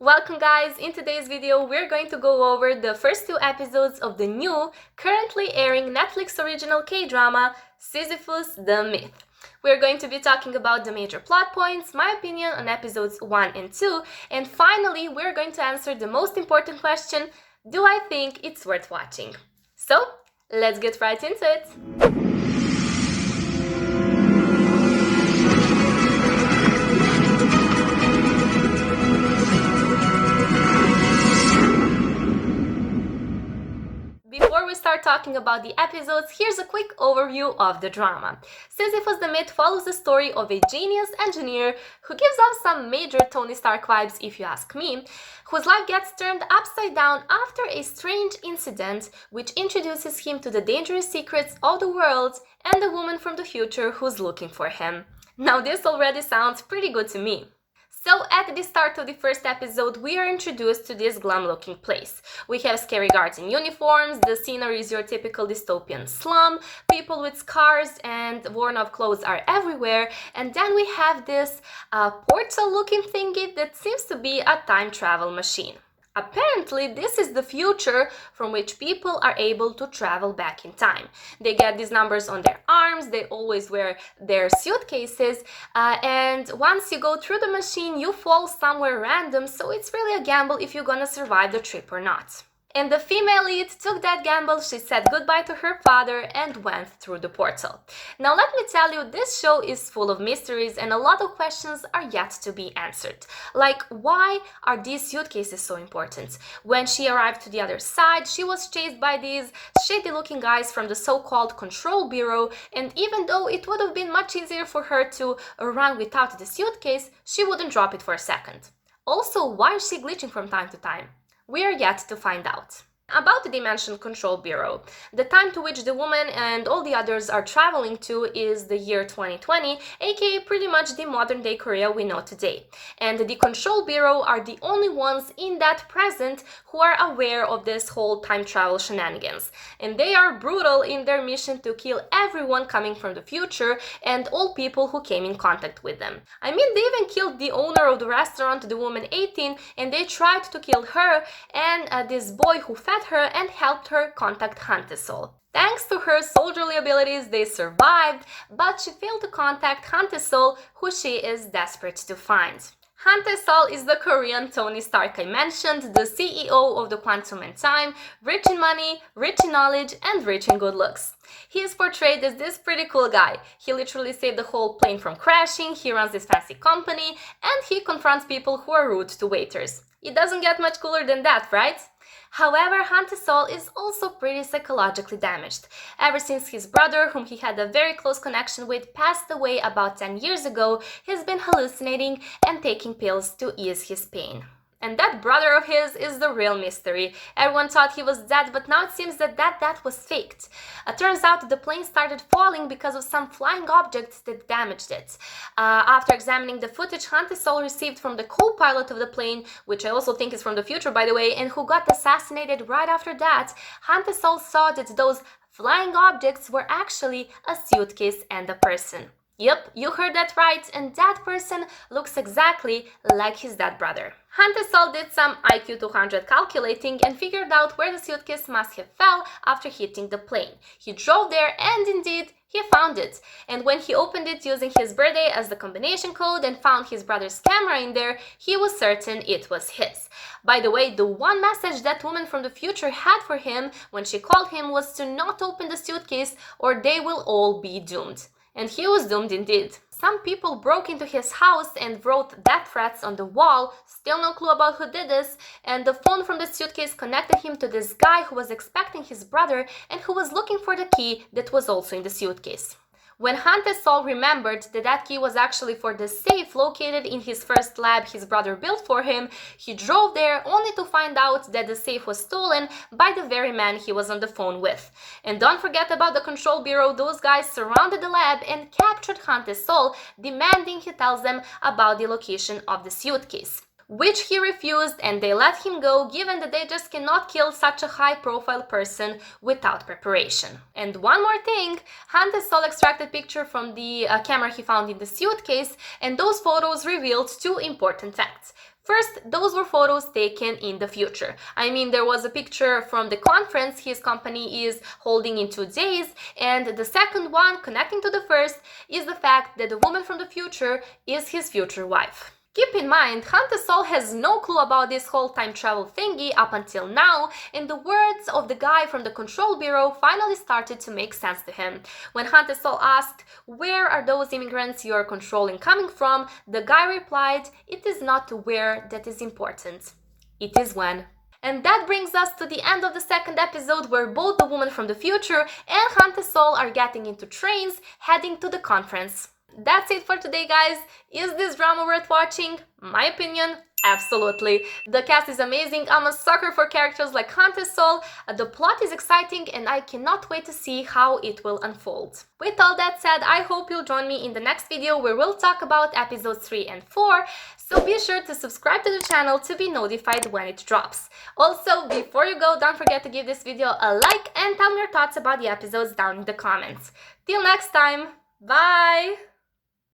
Welcome guys! In today's video, we're going to go over the first two episodes of the new, currently airing Netflix original K-drama, Sisyphus the Myth. We're going to be talking about the major plot points, my opinion on episodes 1 and 2, and finally, we're going to answer the most important question, do I think it's worth watching? So, let's get right into it! Before we start talking about the episodes, here's a quick overview of the drama. Sisyphus the Myth follows the story of a genius engineer who gives off some major Tony Stark vibes if you ask me, whose life gets turned upside down after a strange incident which introduces him to the dangerous secrets of the world and the woman from the future who's looking for him. Now this already sounds pretty good to me. So at the start of the first episode, we are introduced to this glam-looking place. We have scary guards in uniforms, the scenery is your typical dystopian slum, people with scars and worn-off clothes are everywhere, and then we have this portal-looking thingy that seems to be a time travel machine. Apparently, this is the future from which people are able to travel back in time. They get these numbers on their arms, they always wear their suitcases, and once you go through the machine, you fall somewhere random, so it's really a gamble if you're gonna survive the trip or not. And the female lead took that gamble, she said goodbye to her father and went through the portal. Now let me tell you, this show is full of mysteries and a lot of questions are yet to be answered. Like, why are these suitcases so important? When she arrived to the other side, she was chased by these shady looking guys from the so-called Control Bureau, and even though it would have been much easier for her to run without the suitcase, she wouldn't drop it for a second. Also, why is she glitching from time to time? We are yet to find out. About the Dimension Control Bureau, the time to which the woman and all the others are traveling to is the year 2020, aka pretty much the modern day Korea we know today. And the Control Bureau are the only ones in that present who are aware of this whole time travel shenanigans. And they are brutal in their mission to kill everyone coming from the future and all people who came in contact with them. I mean, they even killed the owner of the restaurant, the woman 18, and they tried to kill her and this boy who fed her and helped her contact Han Tae-sul. Thanks to her soldierly abilities, they survived, but she failed to contact Han Tae-sul, who she is desperate to find. Han Tae-sul is the Korean Tony Stark I mentioned, the CEO of the Quantum and Time, rich in money, rich in knowledge, and rich in good looks. He is portrayed as this pretty cool guy. He literally saved the whole plane from crashing, he runs this fancy company, and he confronts people who are rude to waiters. It doesn't get much cooler than that, right? However, Han Tae-sul is also pretty psychologically damaged. Ever since his brother, whom he had a very close connection with, passed away about 10 years ago, he's been hallucinating and taking pills to ease his pain. And that brother of his is the real mystery. Everyone thought he was dead, but now it seems that death was faked. Turns out the plane started falling because of some flying objects that damaged it. After examining the footage Han Tae-sul received from the co-pilot of the plane, which I also think is from the future by the way, and who got assassinated right after that, Han Tae-sul saw that those flying objects were actually a suitcase and a person. Yep, you heard that right, and that person looks exactly like his dead brother. Han Tae-sul did some IQ 200 calculating and figured out where the suitcase must have fell after hitting the plane. He drove there and indeed, he found it. And when he opened it using his birthday as the combination code and found his brother's camera in there, he was certain it was his. By the way, the one message that woman from the future had for him when she called him was to not open the suitcase or they will all be doomed. And he was doomed indeed. Some people broke into his house and wrote death threats on the wall, still no clue about who did this, and the phone from the suitcase connected him to this guy who was expecting his brother and who was looking for the key that was also in the suitcase. When Han Tae-sul remembered that that key was actually for the safe located in his first lab his brother built for him, he drove there only to find out that the safe was stolen by the very man he was on the phone with. And don't forget about the Control Bureau, those guys surrounded the lab and captured Han Tae-sul, demanding he tells them about the location of the suitcase. which he refused, and they let him go, given that they just cannot kill such a high-profile person without preparation. And one more thing, Han Tae-sul extracted picture from the camera he found in the suitcase, and those photos revealed two important facts. First, those were photos taken in the future. I mean, there was a picture from the conference his company is holding in 2 days, and the second one, connecting to the first, is the fact that the woman from the future is his future wife. Keep in mind, Han Tae-sul has no clue about this whole time travel thingy up until now, and the words of the guy from the control bureau finally started to make sense to him. When Han Tae-sul asked, "Where are those immigrants you are controlling coming from?" the guy replied, "It is not where that is important. It is when." And that brings us to the end of the second episode, where both the woman from the future and Han Tae-sul are getting into trains heading to the conference. That's it for today, guys. Is this drama worth watching? My opinion, absolutely. The cast is amazing. I'm a sucker for characters like Han Tae-sul. The plot is exciting and I cannot wait to see how it will unfold. With all that said, I hope you'll join me in the next video where we'll talk about episodes 3 and 4. So be sure to subscribe to the channel to be notified when it drops. Also, before you go, don't forget to give this video a like and tell me your thoughts about the episodes down in the comments. Till next time, bye!